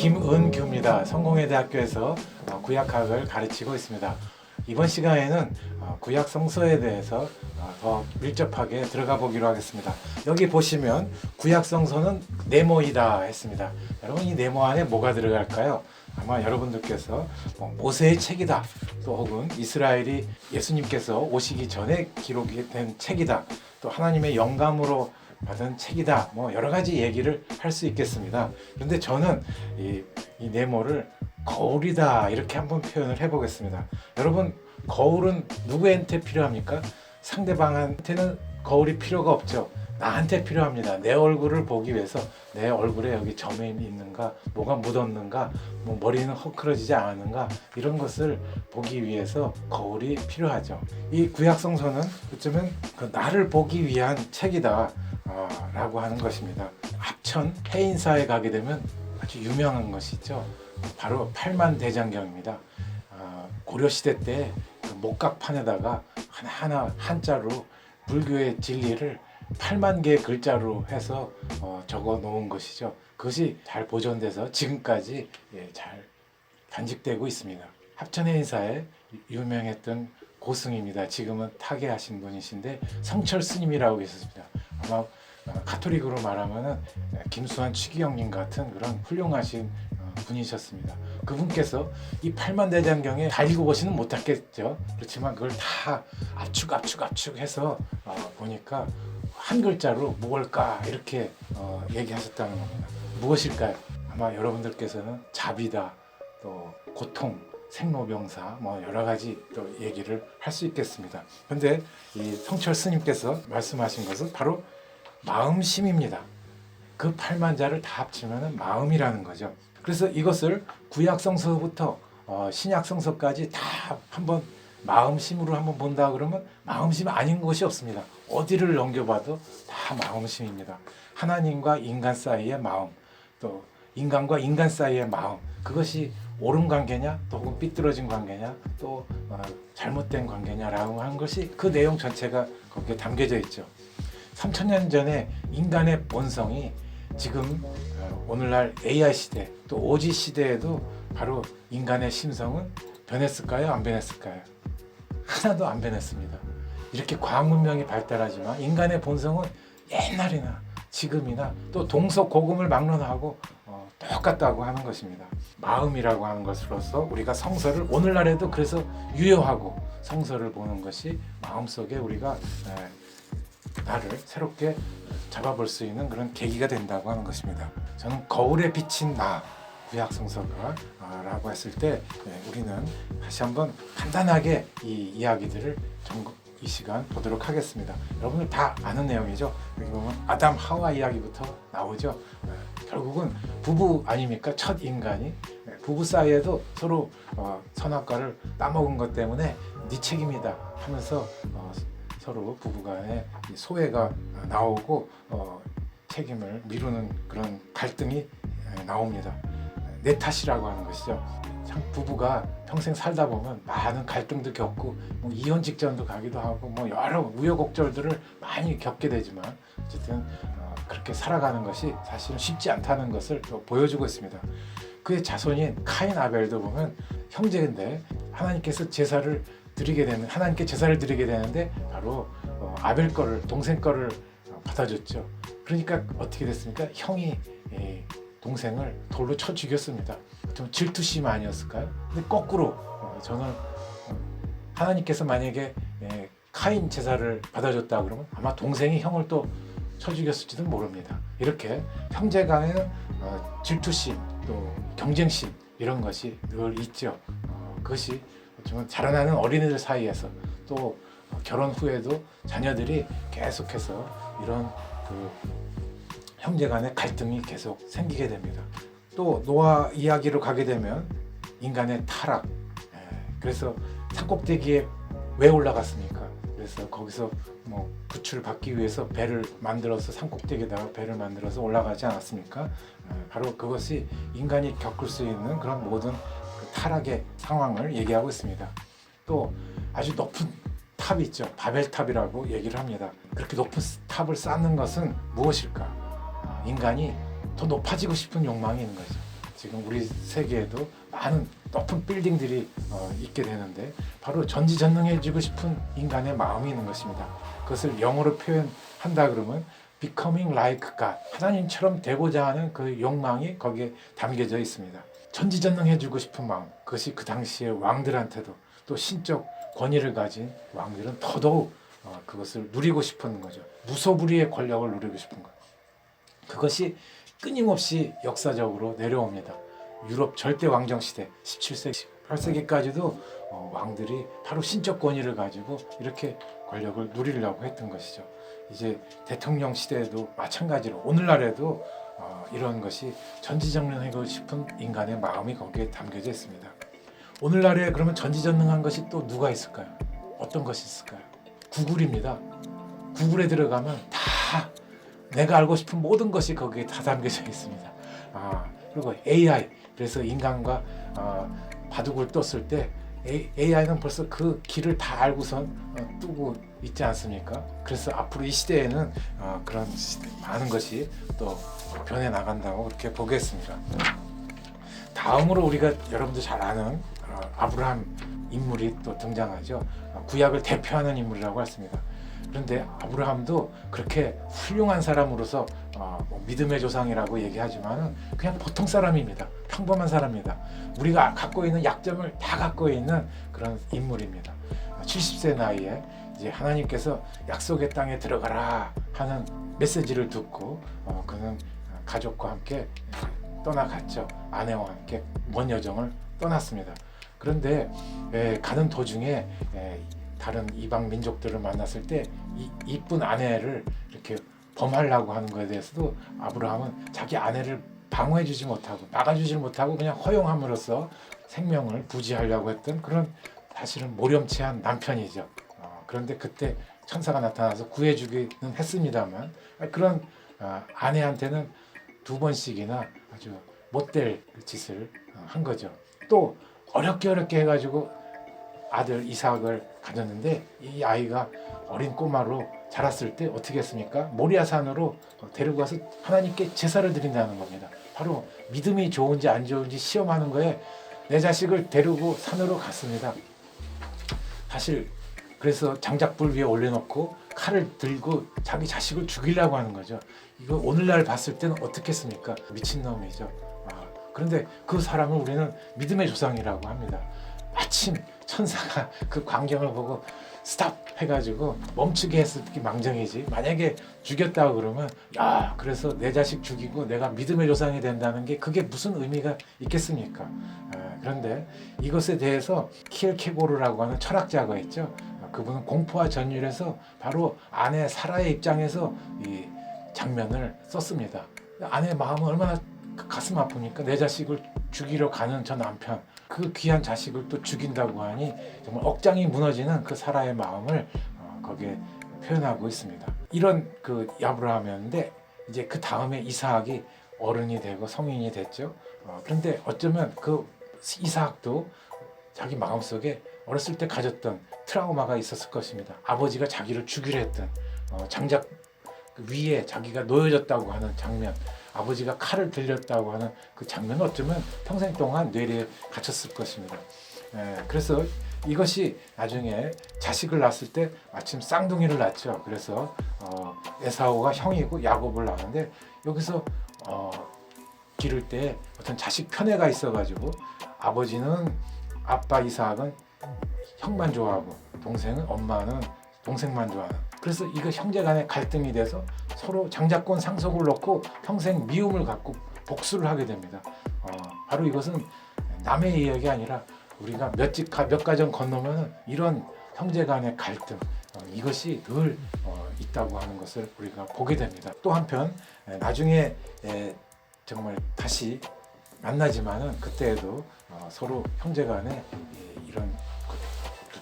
김은규입니다. 성공회대학교에서 구약학을 가르치고 있습니다. 이번 시간에는 구약 성서에 대해서 더 밀접하게 들어가 보기로 하겠습니다. 여기 보시면 구약 성서는 네모이다 했습니다. 여러분, 이 네모 안에 뭐가 들어갈까요? 아마 여러분들께서 모세의 책이다, 또 혹은 이스라엘이 예수님께서 오시기 전에 기록이 된 책이다, 또 하나님의 영감으로 받은 책이다, 여러 가지 얘기를 할 수 있겠습니다. 그런데 저는 이 네모를 거울이다, 이렇게 한번 표현을 해보겠습니다. 여러분, 거울은 누구한테 필요합니까? 상대방한테는 거울이 필요가 없죠. 나한테 필요합니다. 내 얼굴을 보기 위해서, 내 얼굴에 여기 점이 있는가, 뭐가 묻었는가, 머리는 헝클어지지 않았는가, 이런 것을 보기 위해서 거울이 필요하죠. 이 구약성서는 어쩌면 나를 보기 위한 책이다 라고 하는 것입니다. 합천 해인사에 가게 되면 아주 유명한 것이 있죠. 바로 팔만대장경입니다. 고려시대 때 목각판에다가 하나하나 한자로 불교의 진리를 8만 개의 글자로 해서 적어 놓은 것이죠. 그것이 잘 보존돼서 지금까지 잘 간직되고 있습니다. 합천해인사에 유명했던 고승입니다. 지금은 타계하신 분이신데 성철 스님이라고 계셨습니다. 아마 가톨릭으로 말하면 김수환 추기경님 같은 그런 훌륭하신 분이셨습니다. 그분께서 이 팔만대장경에 다 읽어보시는 못했겠죠. 그렇지만 그걸 다 압축해서 보니까 한 글자로 무엇일까 이렇게 얘기하셨다는 겁니다. 무엇일까요? 아마 여러분들께서는 자비다, 또 고통, 생로병사, 여러 가지 또 얘기를 할 수 있겠습니다. 그런데 이 성철 스님께서 말씀하신 것은 바로 마음심입니다. 그 8만자를 다 합치면 마음이라는 거죠. 그래서 이것을 구약성서부터 신약성서까지 다 한번 마음심으로 한번 본다 그러면 마음심 아닌 것이 없습니다. 어디를 넘겨봐도 다 마음심입니다. 하나님과 인간 사이의 마음, 또 인간과 인간 사이의 마음, 그것이 옳은 관계냐, 또 혹은 삐뚤어진 관계냐, 또 잘못된 관계냐라고 하는 것이 그 내용 전체가 거기에 담겨져 있죠. 3000년 전에 인간의 본성이 지금 오늘날 AI 시대, 또 OG 시대에도 바로 인간의 심성은 변했을까요? 안 변했을까요? 하나도 안 변했습니다. 이렇게 과학 문명이 발달하지만 인간의 본성은 옛날이나 지금이나 또 동서고금을 막론하고 똑같다고 하는 것입니다. 마음이라고 하는 것으로서 우리가 성서를 오늘날에도 그래서 유효하고, 성서를 보는 것이 마음속에 우리가 나를 새롭게 잡아볼 수 있는 그런 계기가 된다고 하는 것입니다. 저는 거울에 비친 나, 구약성서가 라고 했을 때 우리는 다시 한번 간단하게 이 이야기들을 이 시간 보도록 하겠습니다. 여러분들 다 아는 내용이죠. 여기 보면 아담 하와 이야기부터 나오죠. 결국은 부부 아닙니까? 첫 인간이 부부 사이에도 서로 선악과를 따먹은 것 때문에 네 책임이다 하면서 서로 부부간에 소외가 나오고 책임을 미루는 그런 갈등이 나옵니다. 내 탓이라고 하는 것이죠. 참 부부가 평생 살다 보면 많은 갈등도 겪고 이혼 직전도 가기도 하고 여러 우여곡절들을 많이 겪게 되지만 어쨌든 그렇게 살아가는 것이 사실은 쉽지 않다는 것을 또 보여주고 있습니다. 그의 자손인 카인 아벨도 보면 형제인데 하나님께서 제사를 드리게 되는, 하나님께 제사를 드리게 되는데 바로 아벨 거를, 동생 거를 받아줬죠. 그러니까 어떻게 됐습니까? 형이 동생을 돌로 쳐 죽였습니다. 좀 질투심 아니었을까요? 근데 거꾸로 저는 하나님께서 만약에 카인 제사를 받아줬다 그러면 아마 동생이 형을 또 쳐 죽였을지도 모릅니다. 이렇게 형제간에는 질투심, 또 경쟁심, 이런 것이 늘 있죠. 그것이 좀 자라나는 어린이들 사이에서, 또 결혼 후에도 자녀들이 계속해서 이런 형제 간의 갈등이 계속 생기게 됩니다. 또 노아 이야기로 가게 되면 인간의 타락, 그래서 산꼭대기에 왜 올라갔습니까? 그래서 거기서 구출을 받기 위해서 배를 만들어서 산꼭대기에다가 배를 만들어서 올라가지 않았습니까? 바로 그것이 인간이 겪을 수 있는 그런 모든 그 타락의 상황을 얘기하고 있습니다. 또 아주 높은 탑이 있죠. 바벨탑이라고 얘기를 합니다. 그렇게 높은 탑을 쌓는 것은 무엇일까? 인간이 더 높아지고 싶은 욕망이 있는 거죠. 지금 우리 세계에도 많은 높은 빌딩들이 있게 되는데 바로 전지전능해지고 싶은 인간의 마음이 있는 것입니다. 그것을 영어로 표현한다 그러면 becoming like God, 하나님처럼 되고자 하는 그 욕망이 거기에 담겨져 있습니다. 전지전능해지고 싶은 마음, 그것이 그 당시에 왕들한테도 또 신적 권위를 가진 왕들은 더더욱 그것을 누리고 싶은 거죠. 무소불위의 권력을 누리고 싶은 것. 그것이 끊임없이 역사적으로 내려옵니다. 유럽 절대 왕정 시대 17세기, 18세기까지도 왕들이 바로 신적 권위를 가지고 이렇게 권력을 누리려고 했던 것이죠. 이제 대통령 시대에도 마찬가지로 오늘날에도 이런 것이 전지전능하고 싶은 인간의 마음이 거기에 담겨져 있습니다. 오늘날에 그러면 전지전능한 것이 또 누가 있을까요? 어떤 것이 있을까요? 구글입니다. 구글에 들어가면 다 내가 알고 싶은 모든 것이 거기에 다 담겨져 있습니다. 그리고 AI, 그래서 인간과 바둑을 떴을 때 AI는 벌써 그 길을 다 알고선 뜨고 있지 않습니까? 그래서 앞으로 이 시대에는 그런 많은 것이 또 변해 나간다고 그렇게 보겠습니다. 다음으로 우리가 여러분들 잘 아는 아브라함 인물이 또 등장하죠. 구약을 대표하는 인물이라고 했습니다. 그런데 아브라함도 그렇게 훌륭한 사람으로서 믿음의 조상이라고 얘기하지만 그냥 보통 사람입니다. 평범한 사람입니다. 우리가 갖고 있는 약점을 다 갖고 있는 그런 인물입니다. 70세 나이에 이제 하나님께서 약속의 땅에 들어가라 하는 메시지를 듣고 그는 가족과 함께 떠나갔죠. 아내와 함께 먼 여정을 떠났습니다. 그런데 가는 도중에 다른 이방 민족들을 만났을 때 이쁜 아내를 이렇게 범하려고 하는 것에 대해서도 아브라함은 자기 아내를 방어해주지 못하고 막아주지 못하고 그냥 허용함으로써 생명을 부지하려고 했던 그런 사실은 모렴치한 남편이죠. 그런데 그때 천사가 나타나서 구해주기는 했습니다만 그런 아내한테는 2번씩이나 아주 못될 짓을 한 거죠. 또 어렵게 해가지고 아들 이삭을 가졌는데 이 아이가 어린 꼬마로 자랐을 때 어떻게 했습니까? 모리아산으로 데리고 가서 하나님께 제사를 드린다는 겁니다. 바로 믿음이 좋은지 안 좋은지 시험하는 거에 내 자식을 데리고 산으로 갔습니다. 사실 그래서 장작불 위에 올려놓고 칼을 들고 자기 자식을 죽이려고 하는 거죠. 이거 오늘날 봤을 때는 어떻겠습니까? 미친놈이죠. 그런데 그 사람을 우리는 믿음의 조상이라고 합니다. 마침 천사가 그 광경을 보고 스탑 해가지고 멈추게 했을 게 망정이지, 만약에 죽였다고 그러면 그래서 내 자식 죽이고 내가 믿음의 조상이 된다는 게 그게 무슨 의미가 있겠습니까? 그런데 이것에 대해서 키엘케고르라고 하는 철학자가 있죠. 그분은 공포와 전율에서 바로 아내 사라의 입장에서 이 장면을 썼습니다. 아내의 마음은 얼마나 가슴 아프니까 내 자식을 죽이러 가는 저 남편, 그 귀한 자식을 또 죽인다고 하니 정말 억장이 무너지는 그 사라의 마음을 거기에 표현하고 있습니다. 이런 그 아브라함이었는데 이제 그 다음에 이삭이 어른이 되고 성인이 됐죠. 그런데 어쩌면 그 이삭도 자기 마음속에 어렸을 때 가졌던 트라우마가 있었을 것입니다. 아버지가 자기를 죽이려 했던 장작 위에 자기가 놓여졌다고 하는 장면, 아버지가 칼을 들렸다고 하는 그 장면은 어쩌면 평생 동안 뇌리에 갇혔을 것입니다. 그래서 이것이 나중에 자식을 낳았을 때 마침 쌍둥이를 낳죠. 그래서 에사오가 형이고 야곱을 낳았는데 여기서 기를 때 어떤 자식 편애가 있어가지고 아버지는 아빠 이삭은 형만 좋아하고 엄마는 동생만 좋아하는, 그래서 이거 형제간의 갈등이 돼서 서로 장자권 상속을 놓고 평생 미움을 갖고 복수를 하게 됩니다. 바로 이것은 남의 이야기 아니라 우리가 몇 가정 건너면 이런 형제간의 갈등, 이것이 늘 있다고 하는 것을 우리가 보게 됩니다. 또 한편 나중에 정말 다시 만나지만은 그때에도 서로 형제간에 이런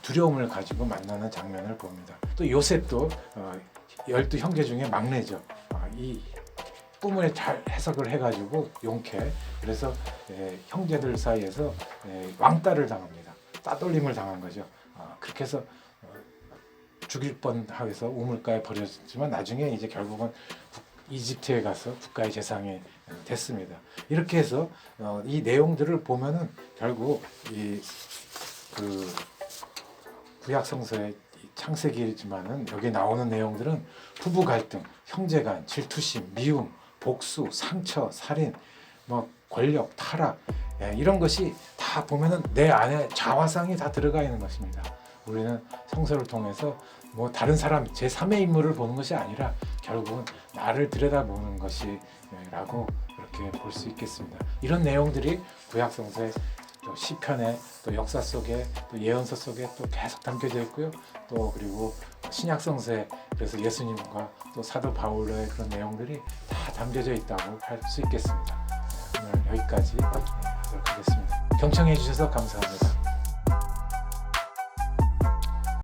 두려움을 가지고 만나는 장면을 봅니다. 또 요셉도 12형제 중에 막내죠. 이 꿈을 잘 해석을 해가지고 용케, 그래서 형제들 사이에서 왕따를 당합니다. 따돌림을 당한 거죠. 그렇게 해서 죽일 뻔해서 우물가에 버려졌지만 나중에 이제 결국은 이집트에 가서 국가의 재상이 됐습니다. 이렇게 해서 이 내용들을 보면은 결국 이 그 구약 성서의 창세기지만은 여기 나오는 내용들은 부부 갈등, 형제간, 질투심, 미움, 복수, 상처, 살인, 뭐 권력, 타락 이런 것이 다 보면은 내 안에 자화상이 다 들어가 있는 것입니다. 우리는 성서를 통해서 뭐 다른 사람 제3의 인물을 보는 것이 아니라 결국은 나를 들여다보는 것이라고 그렇게 볼 수 있겠습니다. 이런 내용들이 구약 성서의 또 시편에 또 역사 속에 또 예언서 속에 또 계속 담겨져 있고요. 또 그리고 신약 성서에 그래서 예수님과 또 사도 바울의 그런 내용들이 다 담겨져 있다고 할 수 있겠습니다. 오늘 여기까지 하도록 하겠습니다. 경청해 주셔서 감사합니다.